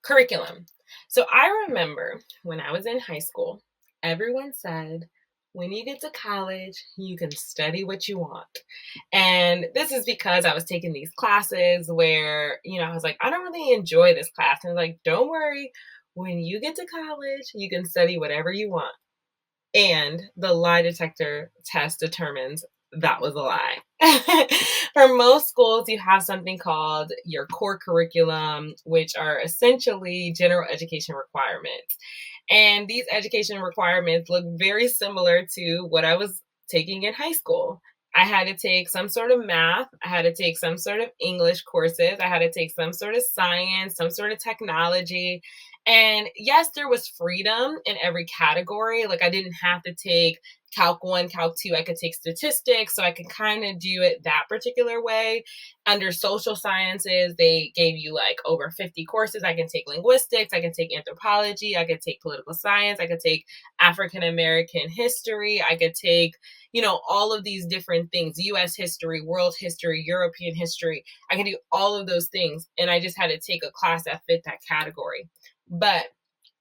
Curriculum. So I remember when I was in high school, everyone said, when you get to college, you can study what you want. And this is because I was taking these classes where, I was like, I don't really enjoy this class. And I was like, don't worry, when you get to college, you can study whatever you want. And the lie detector test determines that was a lie. For most schools, you have something called your core curriculum, which are essentially general education requirements. And these education requirements look very similar to what I was taking in high school. I had to take some sort of math. I had to take some sort of English courses. I had to take some sort of science, some sort of technology. And yes, there was freedom in every category. Like I didn't have to take Calc 1, Calc 2. I could take statistics. So I could kind of do it that particular way. Under social sciences, they gave you like over 50 courses. I can take linguistics. I can take anthropology. I could take political science. I could take African American history. I could take, all of these different things, US history, world history, European history. I can do all of those things. And I just had to take a class that fit that category. But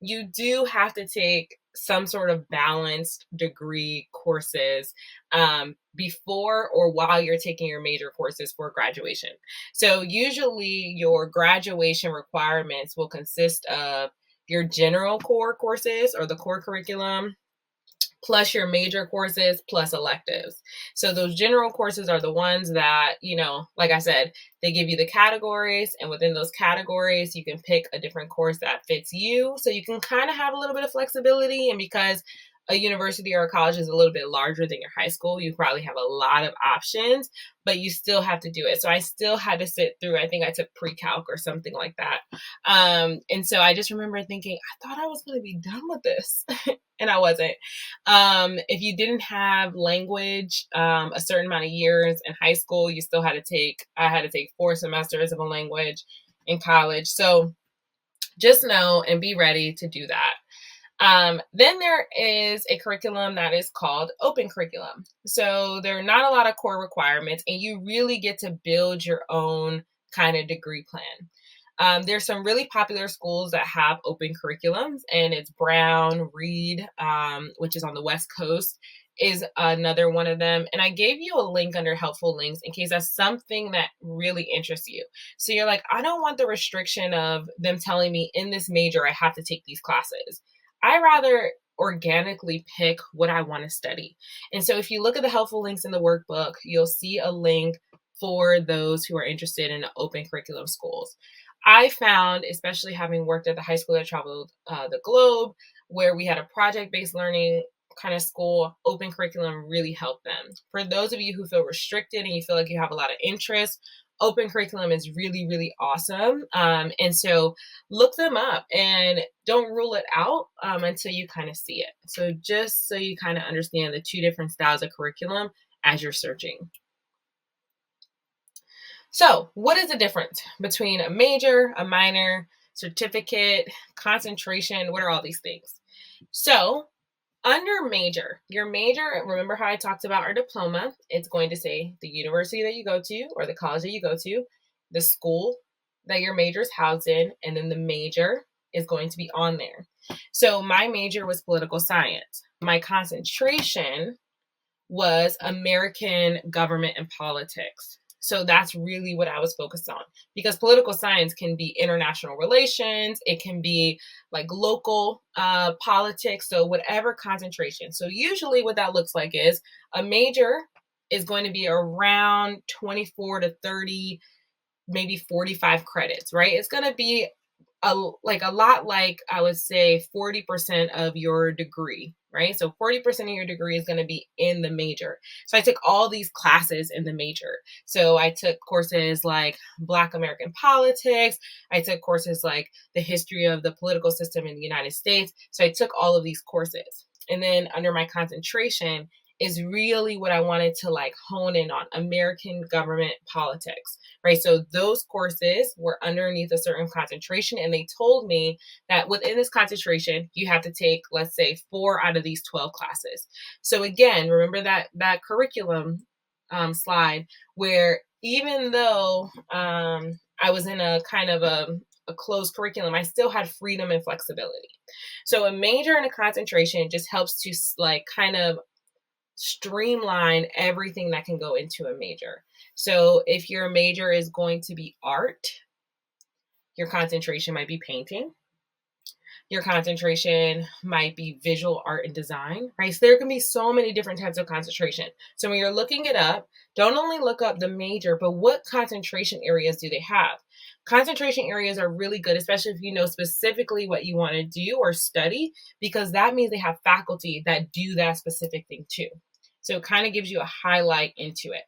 you do have to take some sort of balanced degree courses before or while you're taking your major courses for graduation. So usually your graduation requirements will consist of your general core courses or the core curriculum, plus your major courses, plus electives. So those general courses are the ones that, like I said, they give you the categories, and within those categories, you can pick a different course that fits you. So you can kind of have a little bit of flexibility. And because a university or a college is a little bit larger than your high school, you probably have a lot of options, but you still have to do it. So I still had to sit through, I think I took pre-calc or something like that. And so I just remember thinking, I thought I was going to be done with this. And I wasn't. If you didn't have language a certain amount of years in high school, I had to take 4 semesters of a language in college. So just know and be ready to do that. Then there is a curriculum that is called open curriculum. So there are not a lot of core requirements, and you really get to build your own kind of degree plan. There's some really popular schools that have open curriculums, and it's Brown, Reed, which is on the West Coast, is another one of them. And I gave you a link under helpful links in case that's something that really interests you. So you're like, I don't want the restriction of them telling me in this major I have to take these classes. I rather organically pick what I want to study. And so if you look at the helpful links in the workbook, you'll see a link for those who are interested in open curriculum schools. I found, especially having worked at the high school that traveled the globe, where we had a project-based learning kind of school, open curriculum really helped them. For those of you who feel restricted and you feel like you have a lot of interest, open curriculum is really, really awesome. And so look them up and don't rule it out until you kind of see it. So just so you kind of understand the 2 different styles of curriculum as you're searching. So what is the difference between a major, a minor, certificate, concentration? What are all these things? So under major, your major, remember how I talked about our diploma? It's going to say the university that you go to or the college that you go to, the school that your major is housed in, and then the major is going to be on there. So my major was political science. My concentration was American government and politics. So that's really what I was focused on, because political science can be international relations. It can be like local politics. So whatever concentration. So usually what that looks like is a major is going to be around 24 to 30, maybe 45 credits, right? It's going to be a lot like I would say 40% of your degree, right? So 40% of your degree is going to be in the major. So I took all these classes in the major. So I took courses like Black American politics. I took courses like the history of the political system in the United States. So I took all of these courses. And then under my concentration is really what I wanted to like hone in on, American government politics, right? So those courses were underneath a certain concentration, and they told me that within this concentration, you have to take, let's say, 4 out of these 12 classes. So again, remember that curriculum slide where even though I was in a kind of a a closed curriculum, I still had freedom and flexibility. So a major and a concentration just helps to like kind of streamline everything that can go into a major. So if your major is going to be art, your concentration might be painting. Your concentration might be visual art and design, right? So there can be so many different types of concentration. So when you're looking it up, don't only look up the major, but what concentration areas do they have? Concentration areas are really good, especially if you know specifically what you want to do or study, because that means they have faculty that do that specific thing too. So it kind of gives you a highlight into it.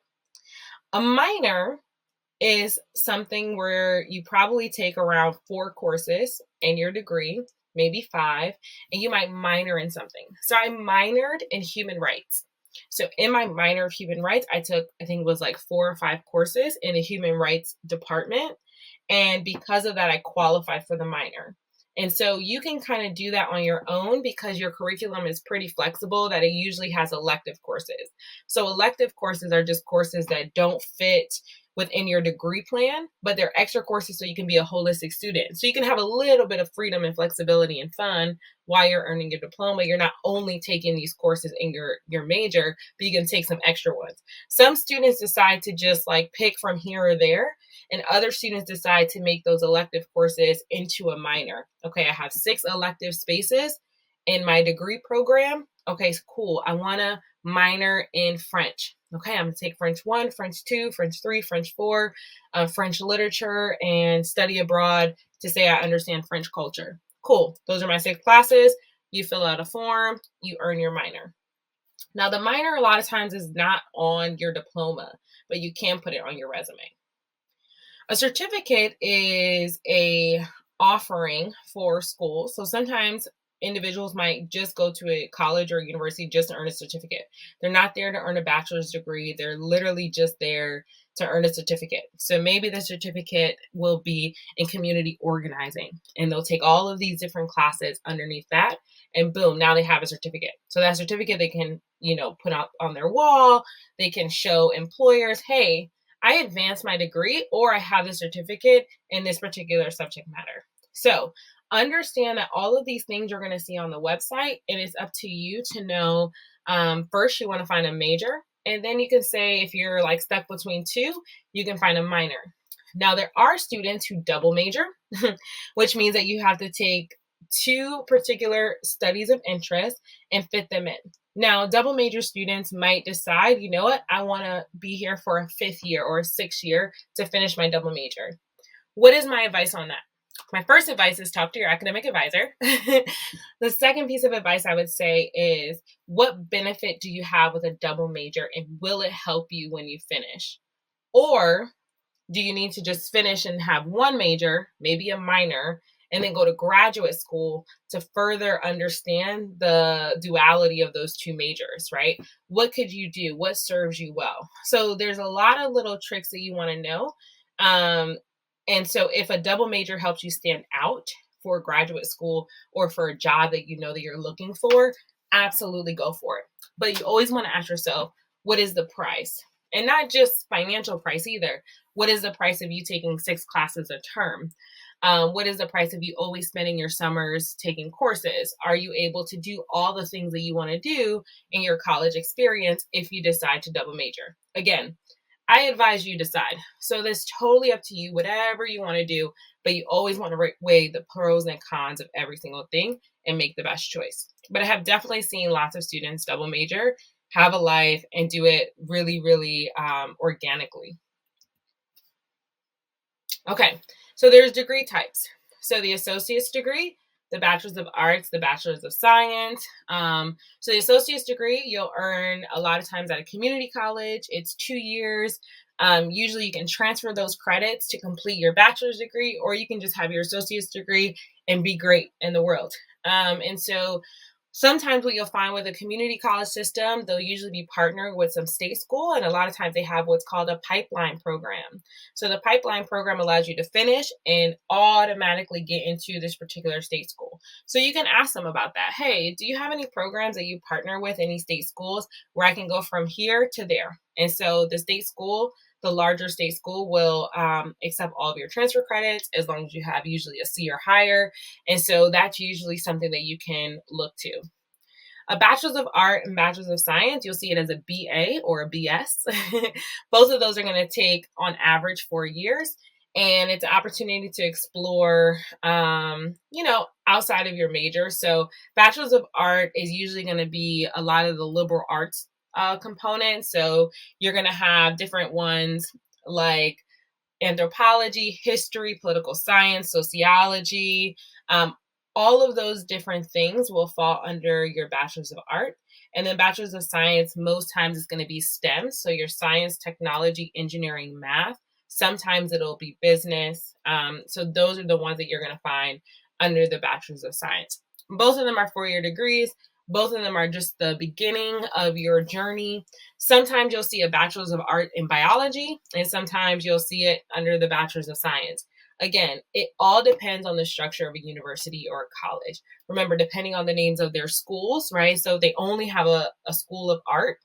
A minor is something where you probably take around 4 courses in your degree, maybe 5, and you might minor in something. So I minored in human rights. So in my minor of human rights, I took, I think it was like 4 or 5 courses in the human rights department. And because of that, I qualified for the minor. And so you can kind of do that on your own because your curriculum is pretty flexible, that it usually has elective courses. So elective courses are just courses that don't fit within your degree plan, but they're extra courses so you can be a holistic student. So you can have a little bit of freedom and flexibility and fun while you're earning your diploma. You're not only taking these courses in your major, but you can take some extra ones. Some students decide to just like pick from here or there, and other students decide to make those elective courses into a minor. Okay, I have 6 elective spaces in my degree program. Okay, cool. I want to minor in French. Okay, I'm going to take French 1, French 2, French 3, French 4, French literature, and study abroad to say I understand French culture. Cool. Those are my 6 classes. You fill out a form, you earn your minor. Now, the minor a lot of times is not on your diploma, but you can put it on your resume. A certificate is a offering for schools. So sometimes individuals might just go to a college or university just to earn a certificate. They're not there to earn a bachelor's degree. They're literally just there to earn a certificate. So maybe the certificate will be in community organizing, and they'll take all of these different classes underneath that, and boom, now they have a certificate. So that certificate they can, put up on their wall. They can show employers, hey, I advanced my degree, or I have a certificate in this particular subject matter. So understand that all of these things you're going to see on the website, and it's up to you to know. First, you want to find a major, and then you can say if you're like stuck between 2, you can find a minor. Now, there are students who double major, which means that you have to take 2 particular studies of interest and fit them in. Now, double major students might decide, you know what, I want to be here for a 5th year or a 6th year to finish my double major. What is my advice on that? My first advice is talk to your academic advisor. The second piece of advice I would say is, what benefit do you have with a double major, and will it help you when you finish? Or do you need to just finish and have 1 major, maybe a minor, and then go to graduate school to further understand the duality of those 2 majors, right? What could you do? What serves you well? So there's a lot of little tricks that you want to know. And so if a double major helps you stand out for graduate school or for a job that you know that you're looking for, absolutely go for it. But you always want to ask yourself, what is the price? And not just financial price either. What is the price of you taking 6 classes a term? What is the price of you always spending your summers taking courses? Are you able to do all the things that you want to do in your college experience if you decide to double major? Again, I advise you decide. So that's totally up to you, whatever you want to do, but you always want to weigh the pros and cons of every single thing and make the best choice. But I have definitely seen lots of students double major, have a life, and do it really, really organically. Okay, so there's degree types. So the associate's degree, the bachelor's of arts, the bachelor's of science. So the associate's degree, you'll earn a lot of times at a community college. It's 2 years. Usually you can transfer those credits to complete your bachelor's degree, or you can just have your associate's degree and be great in the world. And so sometimes what you'll find with a community college system, they'll usually be partnered with some state school, and a lot of times they have what's called a pipeline program. So the pipeline program allows you to finish and automatically get into this particular state school. So you can ask them about that. Hey, do you have any programs that you partner with any state schools where I can go from here to there? And so the state school, the larger state school will accept all of your transfer credits as long as you have usually a C or higher. And so that's usually something that you can look to. A bachelor's of art and bachelor's of science, you'll see it as a BA or a BS. Both of those are going to take on average 4 years. And it's an opportunity to explore, outside of your major. So bachelor's of art is usually going to be a lot of the liberal arts components. So you're going to have different ones like anthropology, history, political science, sociology, um, all of those different things will fall under your bachelor's of art. And then bachelor's of science, most times it's going to be STEM. So your science, technology, engineering, math. Sometimes it'll be business. So those are the ones that you're going to find under the bachelor's of science. Both of them are 4-year degrees. Both of them are just the beginning of your journey. Sometimes you'll see a bachelor's of art in biology, and sometimes you'll see it under the bachelor's of science. Again, it all depends on the structure of a university or a college. Remember, depending on the names of their schools, right? So if they only have a school of art,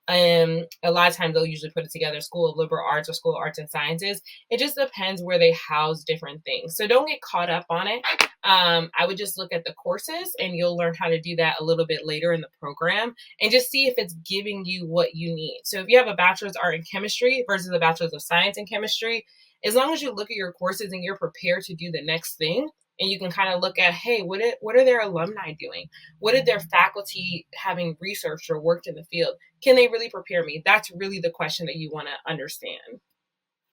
a lot of times they'll usually put it together, School of Liberal Arts or School of Arts and Sciences. It just depends where they house different things. So don't get caught up on it. I would just look at the courses, and you'll learn how to do that a little bit later in the program, and just see if it's giving you what you need. So if you have a bachelor's art in chemistry versus a bachelor's of science in chemistry, as long as you look at your courses and you're prepared to do the next thing, and you can kind of look at, hey, what are their alumni doing? What are their faculty having researched or worked in the field? Can they really prepare me? That's really the question that you want to understand.